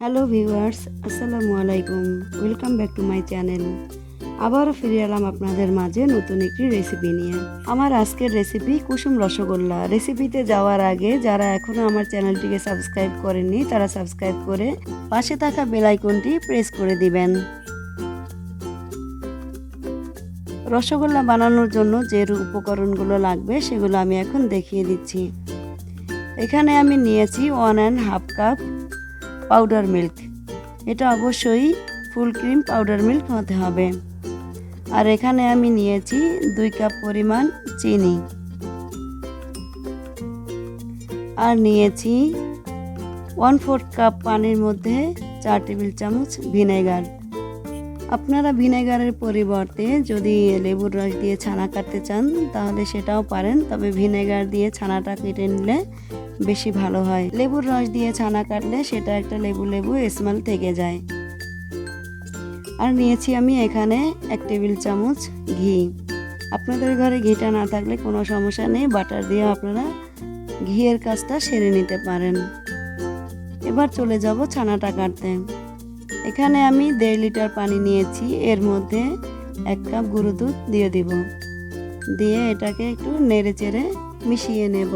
Hello viewers, আসসালামু আলাইকুম। Welcome back to my channel. আবারও ফিরে এলাম আপনাদের মাঝে নতুন একটি রেসিপি নিয়ে। আমার আজকের রেসিপি কুসুম রসগোল্লা। রেসিপিতে যাওয়ার আগে যারা এখনও আমার চ্যানেলটিকে সাবস্ক্রাইব করেননি তারা সাবস্ক্রাইব করে পাশে থাকা বেল আইকনটি প্রেস করে দিবেন। রসগোল্লা বানানোর জন্য যে উপকরণগুলো লাগবে সেগুলো আমি এখন দেখিয়ে দিচ্ছি। এখানে আমি নিয়েছি 1.5 কাপ পাউডার মিল্ক। এটা অবশ্যই ফুল ক্রিম পাউডার মিল্ক হতে হবে। আর এখানে আমি নিয়েছি 2 কাপ পরিমাণ চিনি, আর নিয়েছি 1/4 কাপ পানির মধ্যে 4 টেবিল চামচ ভিনেগার। আপনারা ভিনেগারের পরিবর্তে যদি লেবুর রস দিয়ে ছানা কাটতে চান তাহলে সেটাও পারেন, তবে ভিনেগার দিয়ে ছানাটা কেটে নিলে বেশি ভালো হয়। লেবুর রস দিয়ে ছানা কাটলে সেটা একটা লেবু লেবু স্মেল থেকে যায়। আর নিয়েছি আমি এখানে 1 টেবিল চামচ ঘি। আপনাদের ঘরে ঘিটা না থাকলে কোনো সমস্যা নেই, বাটার দিয়ে আপনারা ঘিয়ের কাজটা সেরে নিতে পারেন। এবার চলে যাব ছানাটা কাটতে। এখানে আমি 1.5 লিটার পানি নিয়েছি, এর মধ্যে 1 কাপ গুঁড়ো দুধ দিয়ে দিব। দিয়ে এটাকে একটু নেড়ে চেড়ে মিশিয়ে নেব।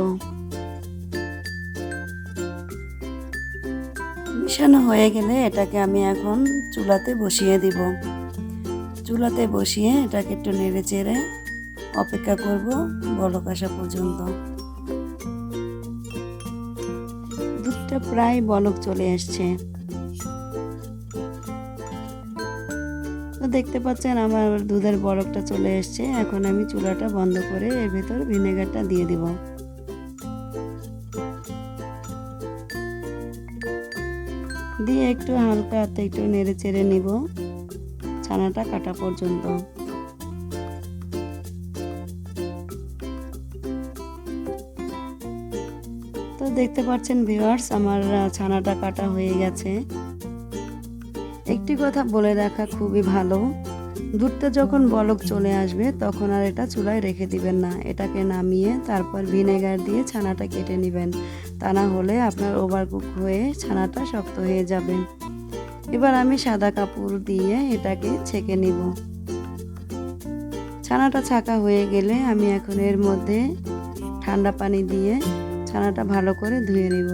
মিশানো হয়ে গেলে এটাকে আমি এখন চুলাতে বসিয়ে দিব। চুলাতে বসিয়ে এটাকে একটু নেড়ে চেড়ে অপেক্ষা করব বলক আসা পর্যন্ত। দুধটা প্রায় বলক চলে আসছে। তো দেখতে পাচ্ছেন আমার দুধের বলকটা চলে এসছে। এখন আমি চুলাটা বন্ধ করে এর ভেতর ভিনেগারটা দিয়ে দিব। দিয়ে একটু হালকা হাতে একটু নেড়ে চেড়ে নিব ছানাটা কাটা পর্যন্ত। তো দেখতে পাচ্ছেন ভিউয়ার্স, আমার ছানাটা কাটা হয়ে গেছে। একটি কথা বলে রাখা খুবই ভালো, দুধটা যখন বলক চলে আসবে তখন আর এটা চুলায় রেখে দিবেন না। এটাকে নামিয়ে তারপর ভিনেগার দিয়ে ছানাটা কেটে নেবেন, তা না হলে আপনার ওভারকুক হয়ে ছানাটা শক্ত হয়ে যাবে। এবার আমি সাদা কাপড় দিয়ে এটাকে ছেঁকে নিব। ছানাটা ছাকা হয়ে গেলে আমি এখন এর মধ্যে ঠান্ডা পানি দিয়ে ছানাটা ভালো করে ধুয়ে নিব।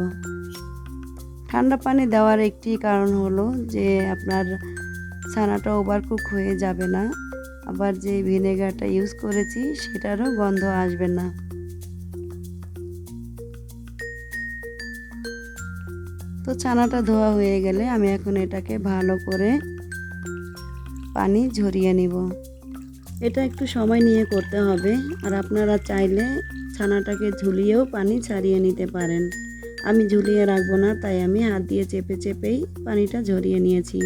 ঠান্ডা পানি দেওয়ার একটি কারণ হলো যে আপনার ছানাটা ওভারকুক হয়ে যাবে না, আবার যে ভিনেগারটা ইউজ করেছি সেটারও গন্ধ আসবে না। তো ছানাটা ধোয়া হয়ে গেলে আমি এখন এটাকে ভালো করে পানি ঝরিয়ে নিব। এটা একটু সময় নিয়ে করতে হবে, আর আপনারা চাইলে ছানাটাকে ঝুলিয়েও পানি ছাড়িয়ে নিতে পারেন। আমি ঝুলিয়ে রাখবো না, তাই আমি হাত দিয়ে চেপে চেপেই পানিটা ঝরিয়ে নিয়েছি।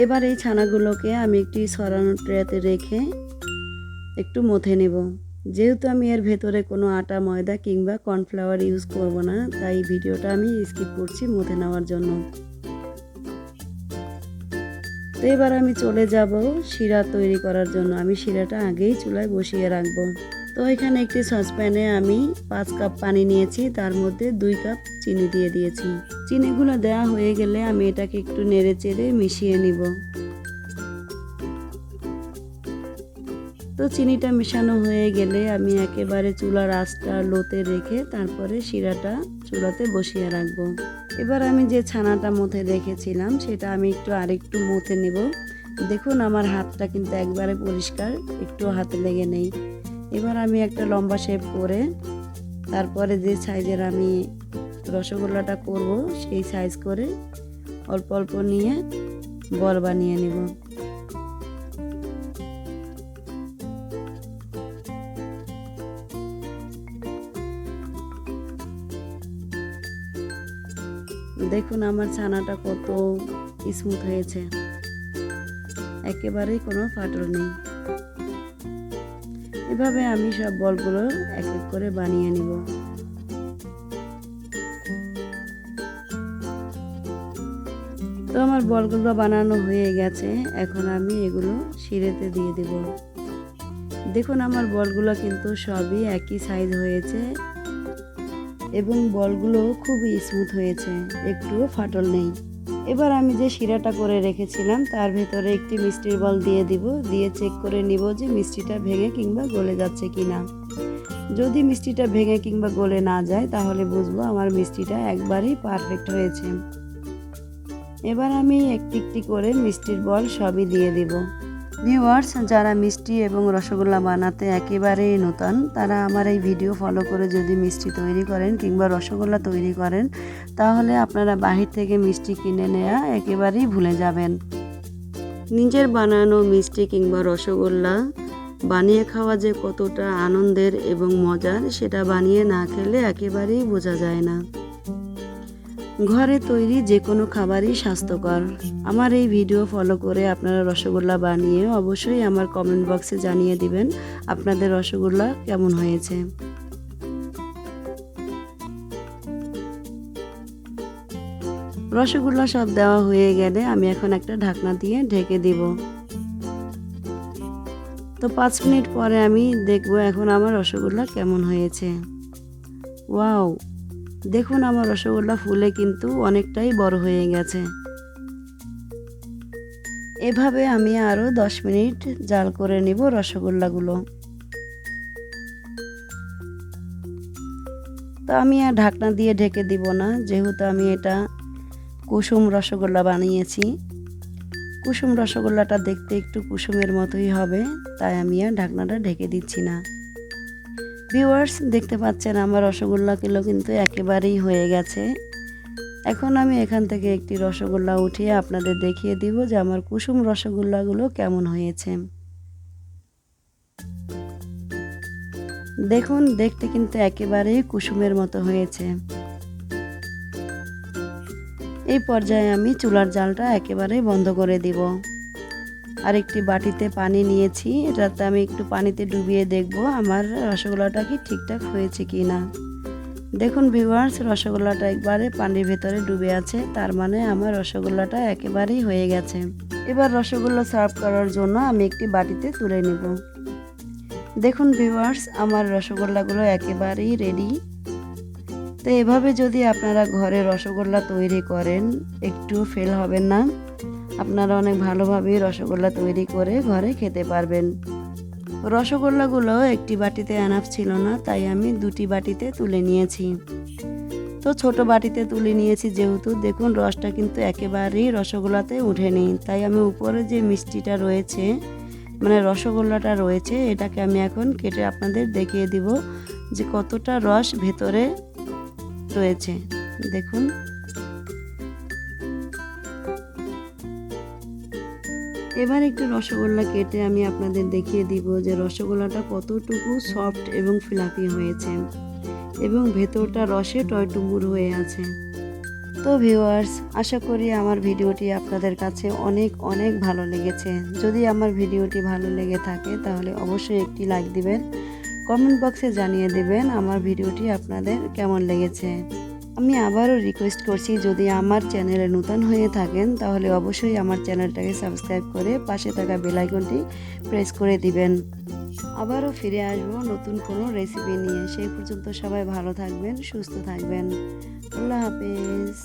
এবার এই ছানাগুলোকে আমি একটি ছড়ানো ট্রেতে রেখে একটু মথে নেব। যেহেতু আমি এর ভেতরে কোনো আটা ময়দা কিংবা কর্নফ্লাওয়ার ইউজ করব না, তাই ভিডিওটা আমি স্কিপ করছি মথে নেওয়ার জন্য। তো এবার আমি চলে যাব শিরা তৈরি করার জন্য। আমি শিরাটা আগেই চুলায় বসিয়ে রাখবো। তো এখানে একটি সসপ্যানে আমি 5 কাপ পানি নিয়েছি, তার মধ্যে 2 কাপ চিনি দিয়ে দিয়েছি। চিনিগুলো দেওয়া হয়ে গেলে আমি এটাকে একটু নেড়ে চেড়ে মিশিয়ে নিব। তো চিনিটা মেশানো হয়ে গেলে আমি একেবারে চুলার আঁচটা লোতে রেখে তারপরে শিরাটা চুলাতে বসিয়ে রাখবো। এবার আমি যে ছানাটা মথে রেখেছিলাম সেটা আমি আরেকটু মথে নেব। দেখুন আমার হাতটা কিন্তু একবারে পরিষ্কার, একটু হাতে লেগে নেই। এবার আমি একটা লম্বা শেপ করে তারপরে যে সাইজের আমি রসগোল্লাটা করব সেই সাইজ করে অল্প অল্প নিয়ে বল বানিয়ে নেব। দেখুন আমার ছানাটা কত স্মুথ হয়েছে, একেবারেই কোনো ফাটল নেই। এভাবে আমি সব বলগুলো এক এক করে বানিয়ে নিব। তো আমার বলগুলো বানানো হয়ে গেছে, এখন আমি এগুলো শিরেতে দিয়ে দেব। দেখুন আমার বলগুলো কিন্তু সবই একই সাইজ হয়েছে এবং বলগুলো খুবই স্মুথ হয়েছে, একটুও ফাটল নেই। এবার আমি যে শিরাটা করে রেখেছিলাম তার ভেতরে একটি মিষ্টির বল দিয়ে দিব, দিয়ে চেক করে নিব যে মিষ্টিটা ভেঙে কিংবা গলে যাচ্ছে কিনা। যদি মিষ্টিটা ভেঙে কিংবা গলে না যায় তাহলে বুঝবো আমার মিষ্টিটা একবারেই পারফেক্ট হয়েছে। এবার আমি একটি একটি করে মিষ্টির বল সবই দিয়ে দিব। ভিউয়ার্স, যারা মিষ্টি এবং রসগোল্লা বানাতে একেবারেই নতুন, তারা আমার এই ভিডিও ফলো করে যদি মিষ্টি তৈরি করেন কিংবা রসগোল্লা তৈরি করেন তাহলে আপনারা বাহির থেকে মিষ্টি কিনে নেওয়া একেবারেই ভুলে যাবেন। নিজের বানানো মিষ্টি কিংবা রসগোল্লা বানিয়ে খাওয়া যে কতটা আনন্দের এবং মজার সেটা বানিয়ে না খেলে একেবারেই বোঝা যায় না। ঘরে তৈরি যে কোনো খাবারই স্বাস্থ্যকর। আমার এই ভিডিও ফলো করে আপনারা রসগোল্লা বানিয়ে অবশ্যই আমার কমেন্ট বক্সে জানিয়ে দিবেন আপনাদের রসগোল্লা কেমন হয়েছে। রসগোল্লা সব দেওয়া হয়ে গেলে আমি এখন একটা ঢাকনা দিয়ে ঢেকে দিব। তো 5 মিনিট পরে আমি দেখব এখন আমার রসগোল্লা কেমন হয়েছে। ওয়াও, দেখুন আমার রসগোল্লা ফুলে কিন্তু অনেকটাই বড় হয়ে গেছে। এভাবে আমি আরও 10 মিনিট জাল করে নিব রসগোল্লাগুলো। তো আমি আর ঢাকনা দিয়ে ঢেকে দিব না, যেহেতু আমি এটা কুসুম রসগোল্লা বানিয়েছি। কুসুম রসগোল্লাটা দেখতে একটু কুসুমের মতোই হবে, তাই আমি আর ঢাকনাটা ঢেকে দিচ্ছি না। ভিউয়ার্স, দেখতে পাচ্ছেন আমার রসগোল্লাগুলো কিন্তু একেবারেই হয়ে গেছে। এখন আমি এখান থেকে একটি রসগোল্লা উঠিয়ে আপনাদের দেখিয়ে দিব যে আমার কুসুম রসগোল্লাগুলো কেমন হয়েছে। দেখুন, দেখতে কিন্তু একেবারেই কুসুমের মতো হয়েছে। এই পর্যায়ে আমি চুলার জালটা একেবারে বন্ধ করে দিব। আর একটি বাটিতে পানি নিয়েছি, এটাতে আমি একটু পানিতে ডুবিয়ে দেখব আমার রসগোল্লাটা কি ঠিকঠাক হয়েছে কি না। দেখুন ভিউয়ার্স, রসগোল্লাটা একবারে পানির ভেতরে ডুবে আছে, তার মানে আমার রসগোল্লাটা একেবারেই হয়ে গেছে। এবার রসগোল্লা সার্ভ করার জন্য আমি একটি বাটিতে তুলে নেব। দেখুন ভিউয়ার্স, আমার রসগোল্লাগুলো একেবারেই রেডি। তো এভাবে যদি আপনারা ঘরে রসগোল্লা তৈরি করেন একটু ফেল হবেন না, আপনারা অনেক ভালোভাবে রসগোল্লা তৈরি করে ঘরে খেতে পারবেন। রসগোল্লাগুলো একটি বাটিতে এনাফ ছিল না, তাই আমি দুটি বাটিতে তুলে নিয়েছি। তো ছোট বাটিতে তুলে নিয়েছি যেহেতু, দেখুন রসটা কিন্তু একেবারেই রসগোল্লাতে উঠেনি, তাই আমি উপরে যে মিষ্টিটা রয়েছে মানে রসগোল্লাটা রয়েছে এটাকে আমি এখন কেটে আপনাদের দেখিয়ে দিব যে কতটা রস ভেতরে রয়েছে। দেখুন, এবার একটু রসগোল্লা কেটে আমি আপনাদের দেখিয়ে দিব যে রসগোল্লাটা কতটুকু সফট এবং ফ্লাফি হয়েছে এবং ভেতরটা রসে টয়টুম্বুর হয়ে আছে। তো ভিউয়ার্স, আশা করি আমার ভিডিওটি আপনাদের কাছে অনেক অনেক ভালো লেগেছে। যদি আমার ভিডিওটি ভালো লেগে থাকে তাহলে অবশ্যই একটি লাইক দিবেন, কমেন্ট বক্সে জানিয়ে দেবেন আমার ভিডিওটি আপনাদের কেমন লেগেছে। আমি আবারও রিকোয়েস্ট করছি, যদি আমার চ্যানেলে নতুন হয়ে থাকেন তাহলে অবশ্যই আমার চ্যানেলটাকে সাবস্ক্রাইব করে পাশে থাকা বেল আইকনটি প্রেস করে দিবেন। আবারও ফিরে আসবো নতুন কোনো রেসিপি নিয়ে। সেই পর্যন্ত সবাই ভালো থাকবেন, সুস্থ থাকবেন। আল্লাহ হাফেজ।